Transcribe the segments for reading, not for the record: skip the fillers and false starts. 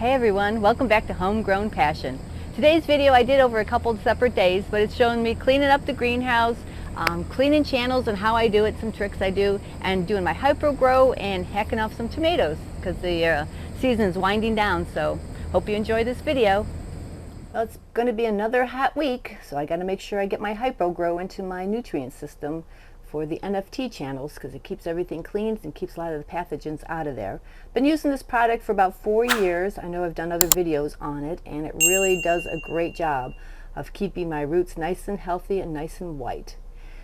Hey everyone, welcome back to Homegrown Passion. Today's video I did over a couple of separate days, but it's showing me cleaning up the greenhouse, cleaning channels and how I do it, some tricks I do, and doing my HypoGrow and hacking off some tomatoes because the season is winding down, so hope you enjoy this video. Well, it's going to be another hot week, so I got to make sure I get my HypoGrow into my nutrient system for the NFT channels because it keeps everything clean and keeps a lot of the pathogens out of there. Been using this product for about 4 years. I know I've done other videos on it, and it really does a great job of keeping my roots nice and healthy and nice and white.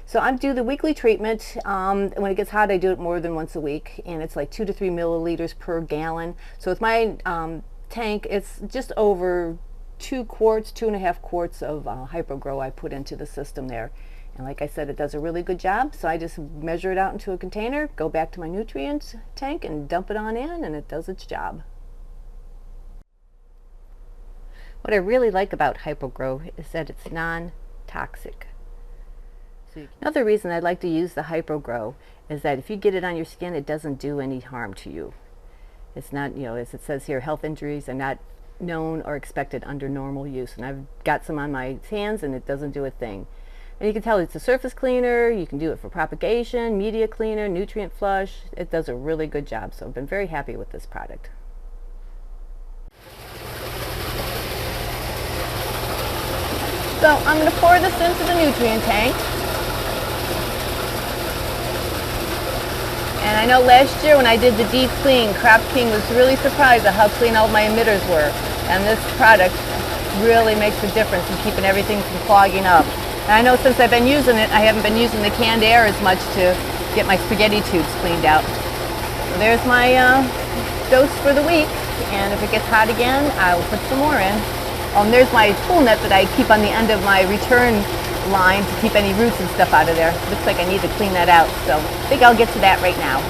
So I do the weekly treatment. When it gets hot, I do it more than once a week, and it's like 2 to 3 milliliters per gallon. So with my tank, it's just over 2.5 quarts of HypoGrow I put into the system there. And like I said, it does a really good job, so I just measure it out into a container, go back to my nutrients tank and dump it on in, and it does its job. What I really like about HypoGrow is that it's non-toxic. Another reason I like to use the HypoGrow is that if you get it on your skin, it doesn't do any harm to you. It's not, as it says here, health injuries are not known or expected under normal use. And I've got some on my hands and it doesn't do a thing. And you can tell it's a surface cleaner, you can do it for propagation, media cleaner, nutrient flush. It does a really good job, so I've been very happy with this product. So I'm going to pour this into the nutrient tank. And I know last year when I did the deep clean, Crop King was really surprised at how clean all my emitters were. And this product really makes a difference in keeping everything from clogging up. And I know since I've been using it, I haven't been using the canned air as much to get my spaghetti tubes cleaned out. So there's my dose for the week, and if it gets hot again, I'll put some more in. There's my pool net that I keep on the end of my return line to keep any roots and stuff out of there. Looks like I need to clean that out, so I think I'll get to that right now.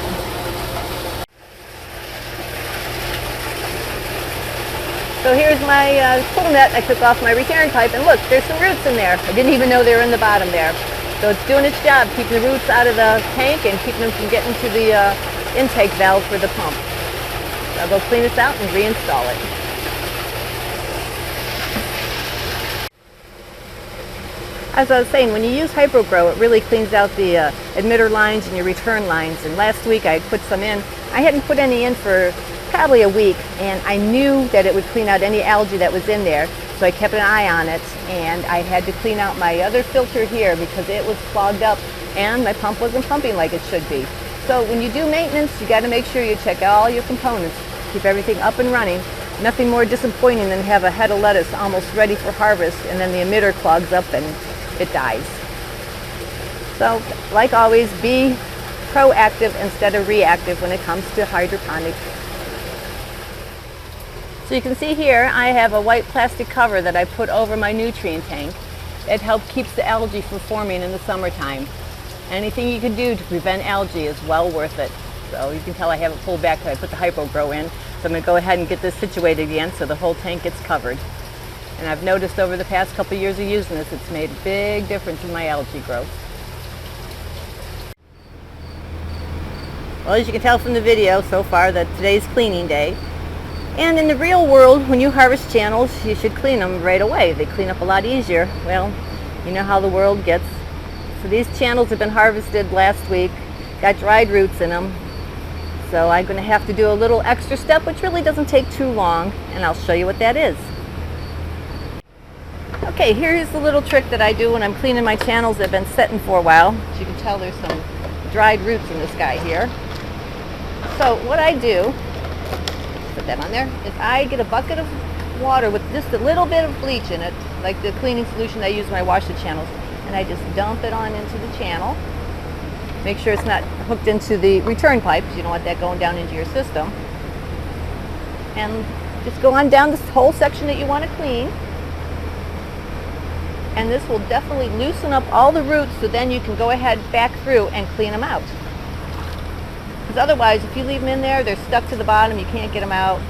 So here's my pool net. I took off my return pipe, and look, there's some roots in there. I didn't even know they were in the bottom there. So it's doing its job, keeping the roots out of the tank and keeping them from getting to the intake valve for the pump. So I'll go clean this out and reinstall it. As I was saying, when you use HypoGrow, it really cleans out the emitter lines and your return lines. And last week I put some in. I hadn't put any in for probably a week, and I knew that it would clean out any algae that was in there, so I kept an eye on it, and I had to clean out my other filter here because it was clogged up and my pump wasn't pumping like it should be. So when you do maintenance, you got to make sure you check all your components, keep everything up and running. Nothing more disappointing than have a head of lettuce almost ready for harvest and then the emitter clogs up and it dies. So like always, be proactive instead of reactive when it comes to hydroponics. So you can see here I have a white plastic cover that I put over my nutrient tank. It helps keeps the algae from forming in the summertime. Anything you can do to prevent algae is well worth it. So you can tell I have it pulled back because I put the HypoGrow in. So I'm going to go ahead and get this situated again so the whole tank gets covered. And I've noticed over the past couple of years of using this, it's made a big difference in my algae growth. Well, as you can tell from the video so far that today's cleaning day. And in the real world, when you harvest channels, you should clean them right away. They clean up a lot easier. Well, you know how the world gets. So these channels have been harvested last week, got dried roots in them. So I'm going to have to do a little extra step, which really doesn't take too long, and I'll show you what that is. Okay, here's the little trick that I do when I'm cleaning my channels that have been setting for a while. As you can tell, there's some dried roots in this guy here. So what I do, put that on there, is I get a bucket of water with just a little bit of bleach in it, like the cleaning solution I use when I wash the channels, and I just dump it on into the channel. Make sure it's not hooked into the return pipe because you don't want that going down into your system. And just go on down this whole section that you want to clean. And this will definitely loosen up all the roots so then you can go ahead back through and clean them out. Because otherwise, if you leave them in there, they're stuck to the bottom, you can't get them out.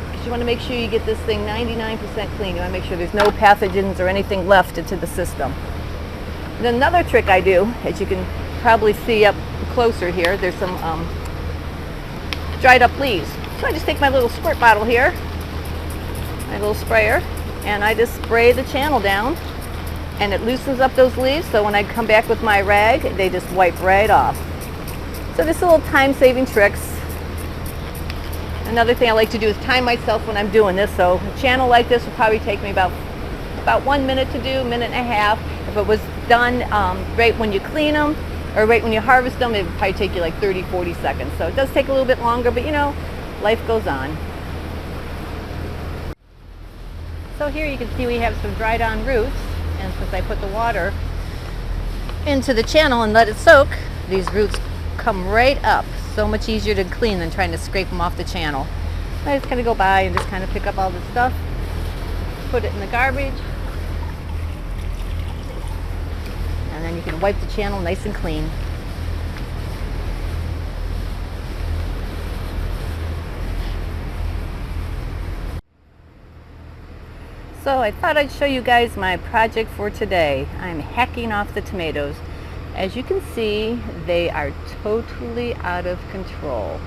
Because you want to make sure you get this thing 99% clean. You want to make sure there's no pathogens or anything left into the system. And another trick I do, as you can probably see up closer here, there's some dried up leaves. So I just take my little squirt bottle here, my little sprayer, and I just spray the channel down, and it loosens up those leaves, so when I come back with my rag, they just wipe right off. So just little time-saving tricks. Another thing I like to do is time myself when I'm doing this, so a channel like this would probably take me about 1 minute to do, minute and a half. If it was done right when you clean them, or right when you harvest them, it would probably take you like 30-40 seconds. So it does take a little bit longer, but you know, life goes on. So here you can see we have some dried on roots, and since I put the water into the channel and let it soak, these roots come right up. So much easier to clean than trying to scrape them off the channel. I just kind of go by and just kind of pick up all this stuff, put it in the garbage, and then you can wipe the channel nice and clean. So I thought I'd show you guys my project for today. I'm hacking off the tomatoes. As you can see, they are totally out of control.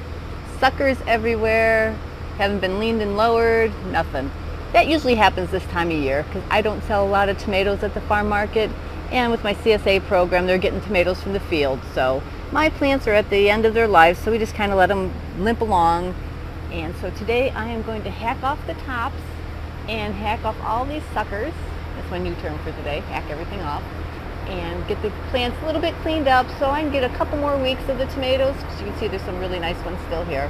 Suckers everywhere, haven't been leaned and lowered, nothing. That usually happens this time of year because I don't sell a lot of tomatoes at the farm market, and with my CSA program they're getting tomatoes from the field. So my plants are at the end of their lives, so we just kind of let them limp along. And so today I am going to hack off the tops and hack off all these suckers. That's my new term for today, hack everything off, and get the plants a little bit cleaned up so I can get a couple more weeks of the tomatoes, because you can see there's some really nice ones still here.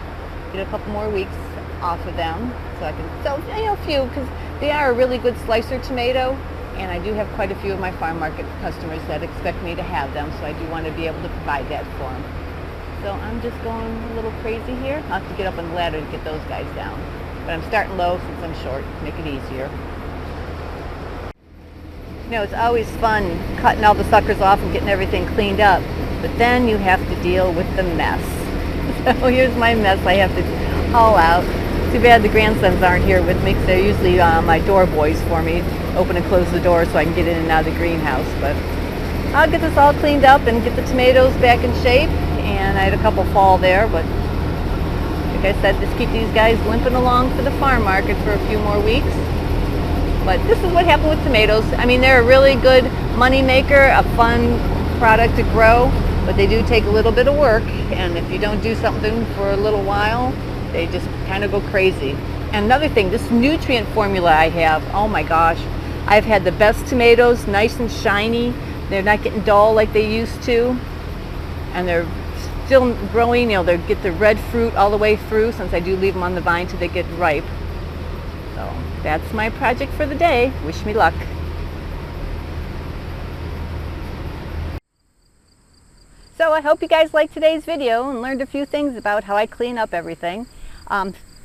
Get a couple more weeks off of them so I can sell, you know, a few, because they are a really good slicer tomato, and I do have quite a few of my farm market customers that expect me to have them, so I do want to be able to provide that for them. So I'm just going a little crazy here. I'll have to get up on the ladder to get those guys down. But I'm starting low since I'm short, to make it easier. You know, it's always fun cutting all the suckers off and getting everything cleaned up, but then you have to deal with the mess. So here's my mess I have to haul out. Too bad the grandsons aren't here with me, because they're usually my door boys for me. Open and close the door so I can get in and out of the greenhouse. But I'll get this all cleaned up and get the tomatoes back in shape. And I had a couple fall there, but like I said, just keep these guys limping along for the farm market for a few more weeks. But this is what happened with tomatoes. I mean, they're a really good money maker, a fun product to grow, but they do take a little bit of work, and if you don't do something for a little while, they just kind of go crazy. And another thing, this nutrient formula I have, oh my gosh, I've had the best tomatoes, nice and shiny. They're not getting dull like they used to, and they're still growing. You know, they get the red fruit all the way through, since I do leave them on the vine till they get ripe. So that's my project for the day. Wish me luck. So I hope you guys liked today's video and learned a few things about how I clean up everything.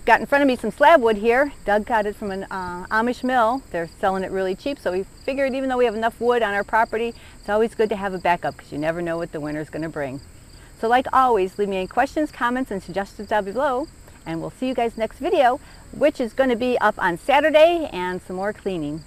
Got in front of me some slab wood here. Doug got it from an Amish mill. They're selling it really cheap, so we figured even though we have enough wood on our property, it's always good to have a backup, because you never know what the winter's going to bring. So like always, leave me any questions, comments, and suggestions down below, and we'll see you guys next video, which is going to be up on Saturday, and some more cleaning.